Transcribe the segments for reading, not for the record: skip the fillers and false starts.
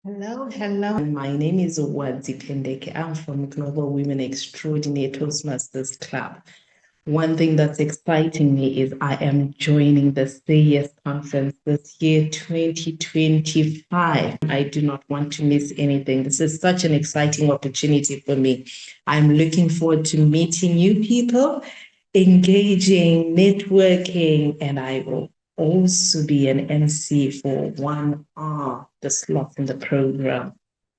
Hello, hello. My name is Wadzi Pendeke. I'm from Global Women Extraordinary Toastmasters Club. One thing that's exciting me is I am joining the Say Yes conference this year, 2025. I do not want to miss anything. This is such an exciting opportunity for me. I'm looking forward to meeting new people, engaging, networking, and I will also be an MC for one of the slots in the program.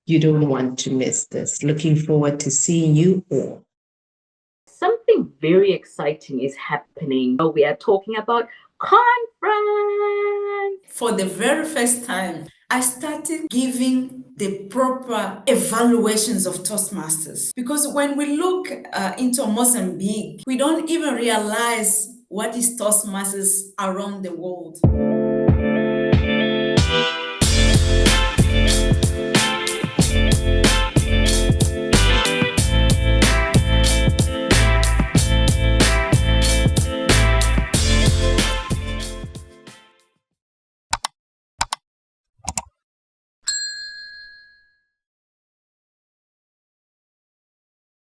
You don't want to miss this. Looking forward to seeing you all. Something very exciting is happening. We are talking about conference. For the very first time, I started giving the proper evaluations of Toastmasters. Because when we look into Mozambique, we don't even realize what is Toastmasters around the world.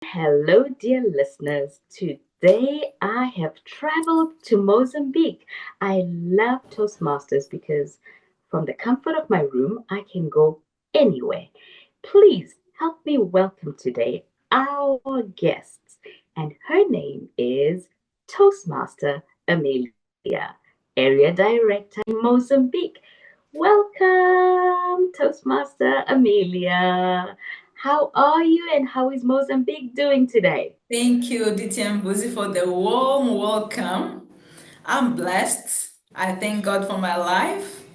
Hello, dear listeners. Today I have traveled to Mozambique. I love Toastmasters because from the comfort of my room, I can go anywhere. Please help me welcome today our guests, and her name is Toastmaster Amelia, Area Director in Mozambique. Welcome, Toastmaster Amelia. How are you and how is Mozambique doing today? Thank you, CoachBusi, for the warm welcome. I'm blessed. I thank God for my life.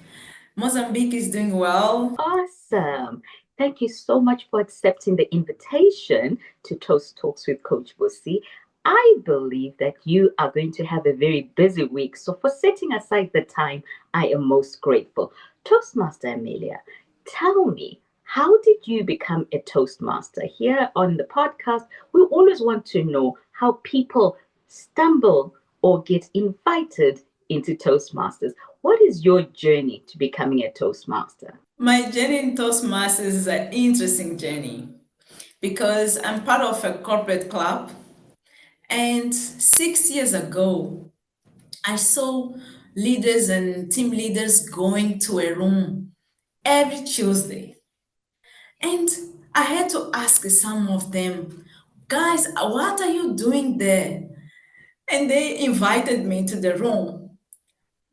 Mozambique is doing well. Awesome. Thank you so much for accepting the invitation to Toast Talks with Coach Busi. I believe that you are going to have a very busy week. So, for setting aside the time, I am most grateful. Toastmaster Amelia, tell me, how did you become a Toastmaster? Here on the podcast, we always want to know how people stumble or get invited into Toastmasters. What is your journey to becoming a Toastmaster? My journey in Toastmasters is an interesting journey because I'm part of a corporate club. And 6 years ago, I saw leaders and team leaders going to a room every Tuesday. And I had to ask some of them, guys, what are you doing there? And they invited me to the room.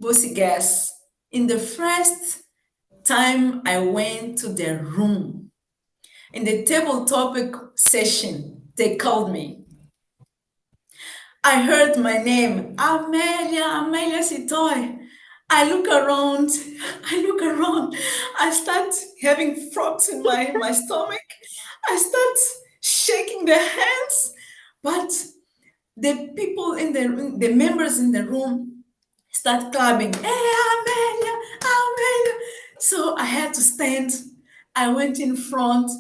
Busi, guess, in the first time I went to the room, in the table topic session, they called me. I heard my name, Amélia Sitoe. I look around, I start having frogs in my stomach. I start shaking their hands, but the people the members in the room start clapping, hey, Amélia. So I had to stand. I went in front.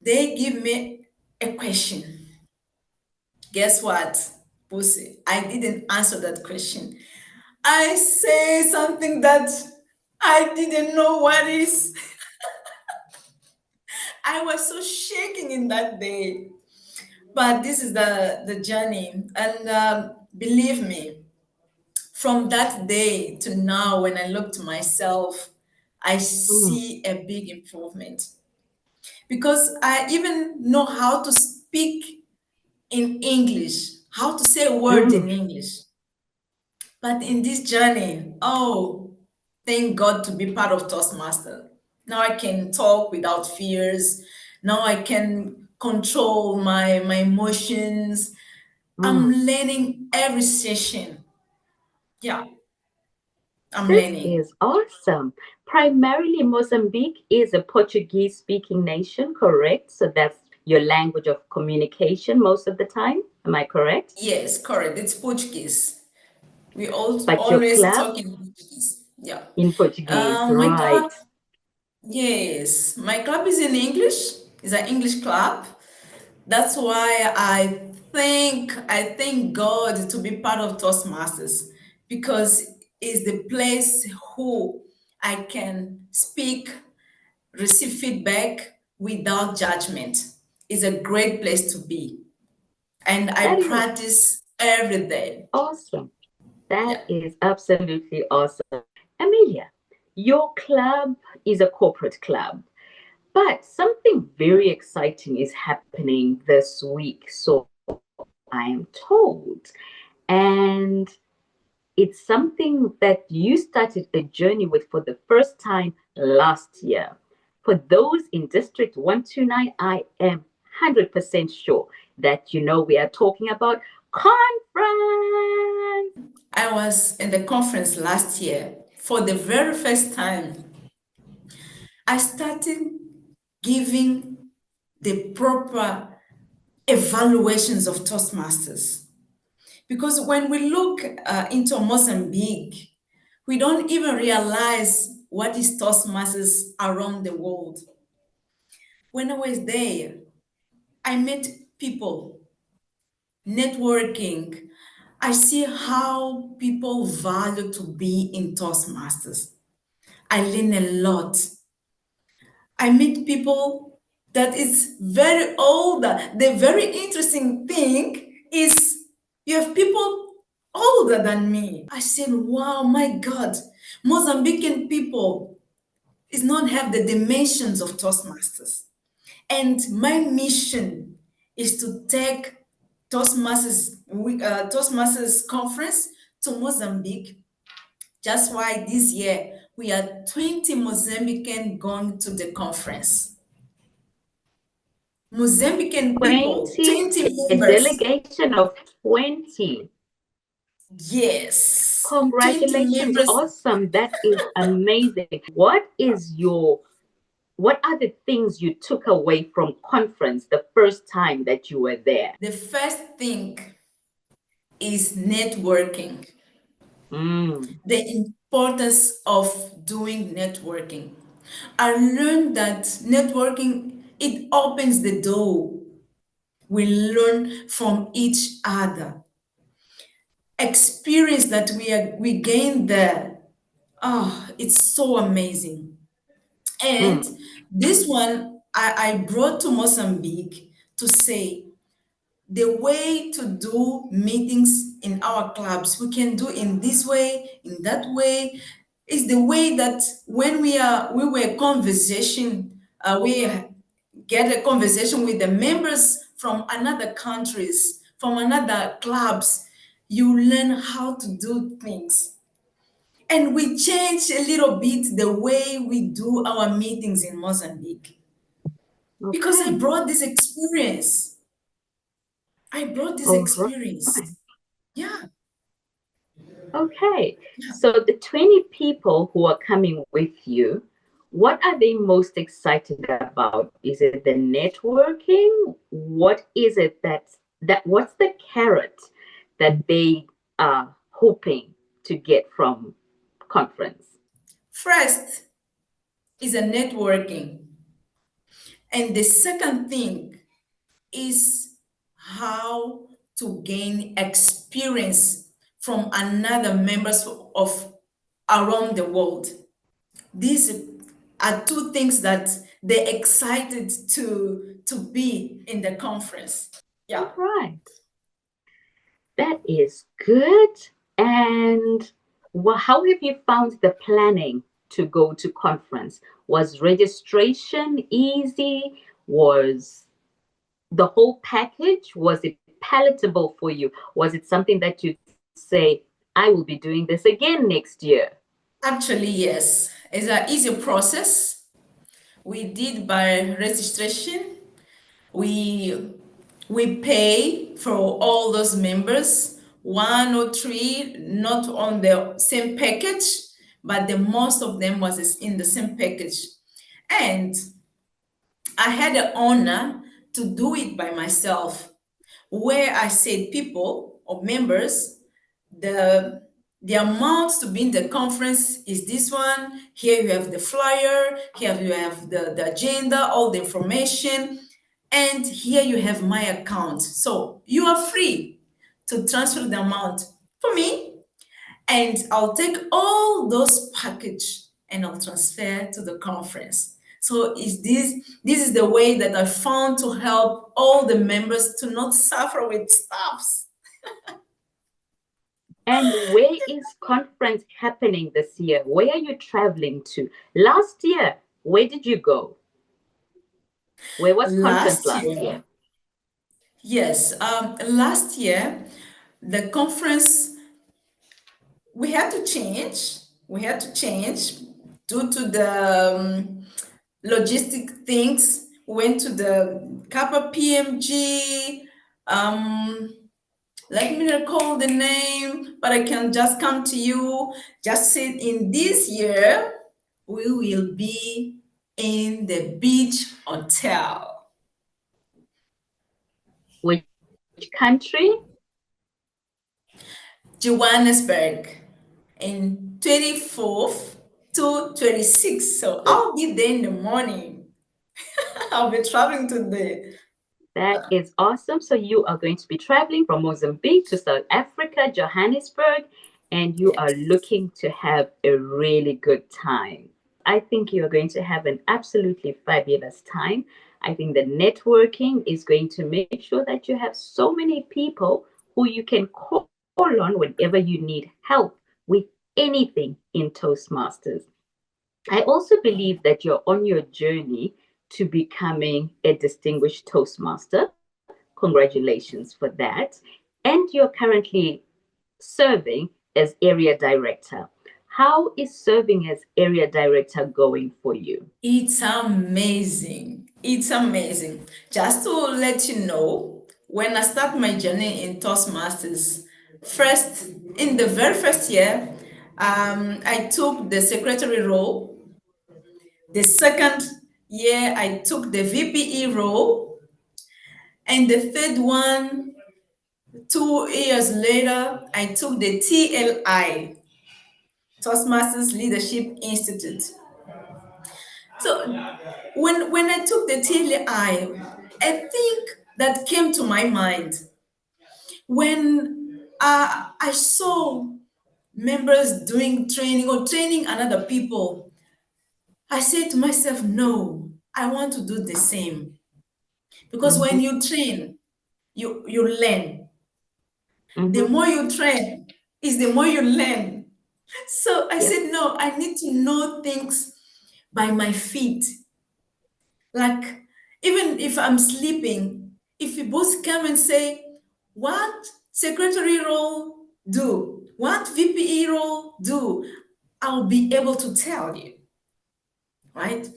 They give me a question. Guess what, Pussy? I didn't answer that question. I say something that I didn't know what is. I was so shaking in that day. But this is the journey. And believe me, from that day to now, when I look to myself, I see a big improvement. Because I even know how to speak in English, how to say a word in English. But in this journey, oh, thank God to be part of Toastmaster. Now I can talk without fears. Now I can control my emotions. I'm learning every session. Yeah, I'm This learning. is awesome. Primarily, Mozambique is a Portuguese speaking nation, correct? So that's your language of communication most of the time. Am I correct? Yes, correct. It's Portuguese. We all But your always club talk in Portuguese. Yeah. in Portuguese, My right? club, yes, my club is in English. It's an English club. That's why I thank God to be part of Toastmasters because it's the place who I can speak receive feedback without judgment. It's a great place to be. And I That is practice every day. awesome. Yeah. That is absolutely awesome. Amelia, your club is a corporate club, but something very exciting is happening this week, so I am told. And it's something that you started a journey with for the first time last year. For those in District 129, I am 100% sure that you know we are talking about conference. I was in the conference last year for the very first time. I started giving the proper evaluations of Toastmasters. Because when we look into Mozambique, we don't even realize what is Toastmasters around the world. When I was there, I met people, networking. I see how people value to be in Toastmasters. I learn a lot. I meet people that is very older. The very interesting thing is you have people older than me. I said, wow, my God, Mozambican people is not have the dimensions of Toastmasters. And my mission is to take Toastmasters conference to Mozambique. That's why this year we are 20 Mozambican going to the conference. Mozambican people, 20, 20 a members. delegation of 20. Yes, 20 Congratulations. members. Awesome. That is amazing. What are the things you took away from conference the first time that you were there? The first thing is networking. The importance of doing networking. I learned that networking, it opens the door. We learn from each other. Experience that we gain there. Oh, it's so amazing. And this one I brought to Mozambique to say the way to do meetings in our clubs, we can do in this way, in that way, is the way that when we were conversation, we get a conversation with the members from another countries, from another clubs, you learn how to do things. And we change a little bit the way we do our meetings in Mozambique. Because I Okay. brought this experience. I brought this All right. experience. Yeah. Okay. So the 20 people who are coming with you, what are they most excited about? Is it the networking? What is it what's the carrot that they are hoping to get from conference? First is a networking. And the second thing is how to gain experience from another members of around the world. These are two things that they're excited to be in the conference. All Yeah. right. That is good. And how have you found the planning to go to conference? Was registration easy? Was the whole package, was it palatable for you? Was it something that you'd say, I will be doing this again next year? Actually, yes. It's an easy process. We did by registration. We we pay for all those members, one or three, not on the same package, but the most of them was in the same package. And I had the honor to do it by myself, where I said people or members, the the amount to be in the conference is this one. Here you have the flyer, here you have the agenda, all the information, and here you have my account. So you are free to transfer the amount for me, and I'll take all those package and I'll transfer to the conference. So this is the way that I found to help all the members to not suffer with stuffs. And where is conference happening this year? Where are you traveling to? Last year, where did you go? Where was conference last year? Yes, last year the conference we had to change. We had to change due to the logistic things. We went to the Kappa PMG. Let me recall the name, but I can just come to you. Just say in this year, we will be in the beach hotel. Which country? Johannesburg in 24th to 26th. So I'll be there in the morning. I'll be traveling to the That is awesome. So you are going to be traveling from Mozambique to South Africa, Johannesburg, and you are looking to have a really good time. I think you are going to have an absolutely fabulous time. I think the networking is going to make sure that you have so many people who you can call on whenever you need help with anything in Toastmasters. I also believe that you're on your journey to becoming a distinguished Toastmaster. Congratulations for that. And you're currently serving as Area Director. How is serving as Area Director going for you? It's amazing. It's amazing. Just to let you know, when I start my journey in Toastmasters, in the very first year, I took the secretary role. The second year, I took the VPE role. And the third one, 2 years later, I took the TLI, Toastmasters Leadership Institute. So when I took the TLI, I think that came to my mind when I saw members doing training or training another people. I said to myself, no, I want to do the same. Because when you train, you learn. The more you train is the more you learn. So I said, no, I need to know things by my feet. Like, even if I'm sleeping, if you both come and say, what secretary role do? What VPE role do? I'll be able to tell you, right?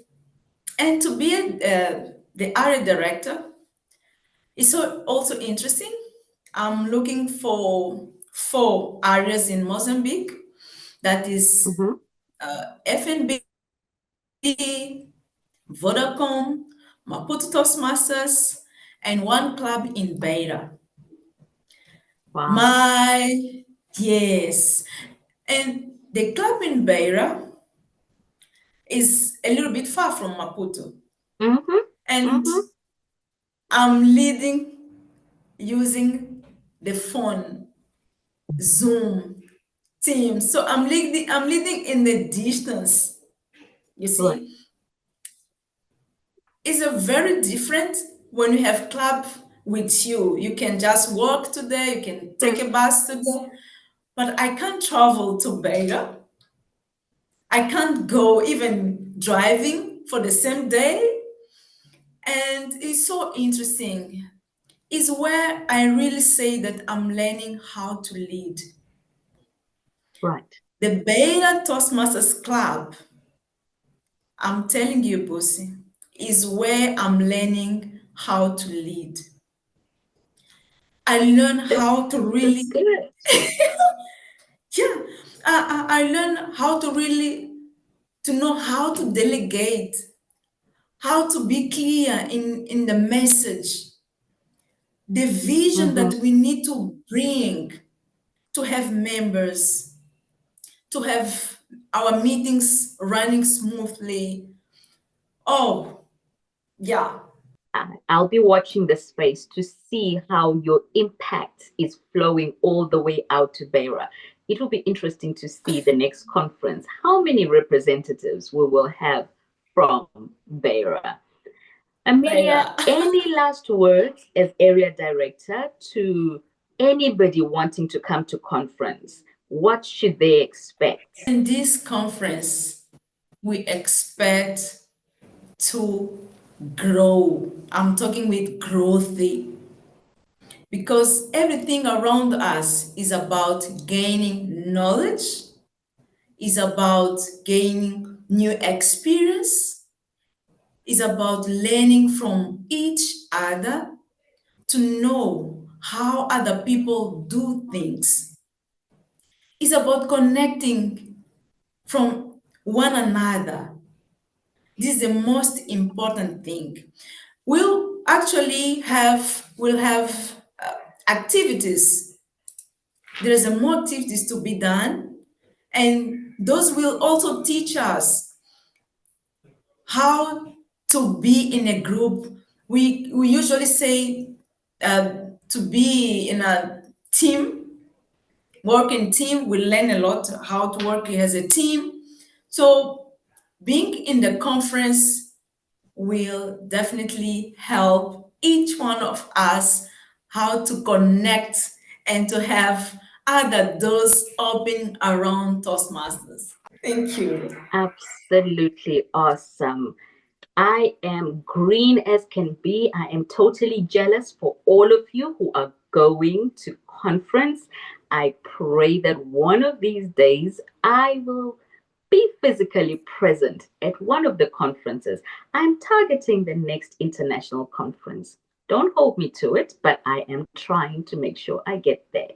And to be the area director is also interesting. I'm looking for 4 areas in Mozambique. That is FNB, Vodacom, Maputo Toastmasters, and one club in Beira. Wow. Yes. And the club in Beira is a little bit far from Maputo. And I'm leading using the phone, Zoom, Teams. So I'm leading in the distance. You see? Right. It's a very different when you have club with you. You can just walk to there, you can take a bus to there. But I can't travel to Beira. I can't go even driving for the same day. And it's so interesting. It's where I really say that I'm learning how to lead. Right. The Beira Toastmasters Club, I'm telling you, Busi, is where I'm learning how to lead. I learn how to really, yeah, I learn how to really, to know how to delegate, how to be clear in the message, the vision that we need to bring to have members, to have our meetings running smoothly. Oh, yeah. I'll be watching the space to see how your impact is flowing all the way out to Beira. It will be interesting to see the next conference, how many representatives we will have from Beira. Amelia, any last words as area director to anybody wanting to come to conference? What should they expect? In this conference, we expect to grow. I'm talking with growthy, because everything around us is about gaining knowledge, is about gaining new experience, is about learning from each other, to know how other people do things. It's about connecting from one another. This is the most important thing. We'll have activities. There's more activities to be done, and those will also teach us how to be in a group. We usually say to be in a team, working team. We learn a lot how to work as a team. So being in the conference will definitely help each one of us how to connect and to have other doors open around Toastmasters. Thank you. Absolutely awesome. I am green as can be. I am totally jealous for all of you who are going to conference. I pray that one of these days I will be physically present at one of the conferences. I'm targeting the next international conference. Don't hold me to it, but I am trying to make sure I get there.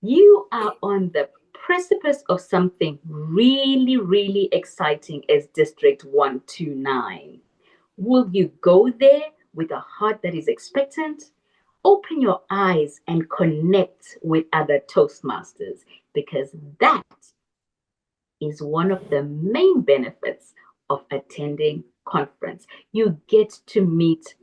You are on the precipice of something really, really exciting as District 129. Will you go there with a heart that is expectant? Open your eyes and connect with other Toastmasters, because that is one of the main benefits of attending conference. You get to meet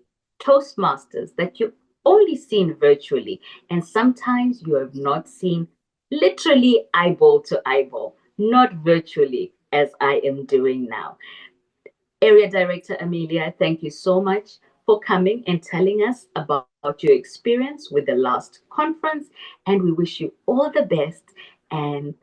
Toastmasters that you've only seen virtually, and sometimes you have not seen literally eyeball to eyeball, not virtually as I am doing now. Area Director Amelia, thank you so much for coming and telling us about your experience with the last conference, and we wish you all the best and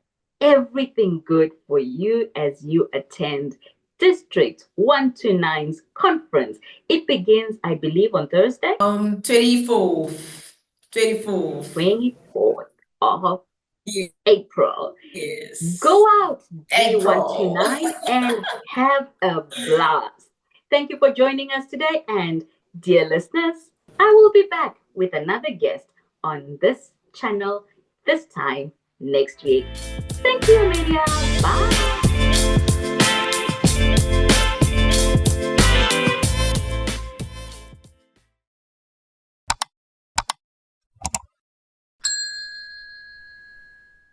everything good for you as you attend District 129's conference. It begins, I believe, on Thursday, 24th. 24th. 24th of Yeah. April. Yes. Go out, April. D129, and have a blast. Thank you for joining us today. And dear listeners, I will be back with another guest on this channel this time next week. Thank you, Amelia. Bye.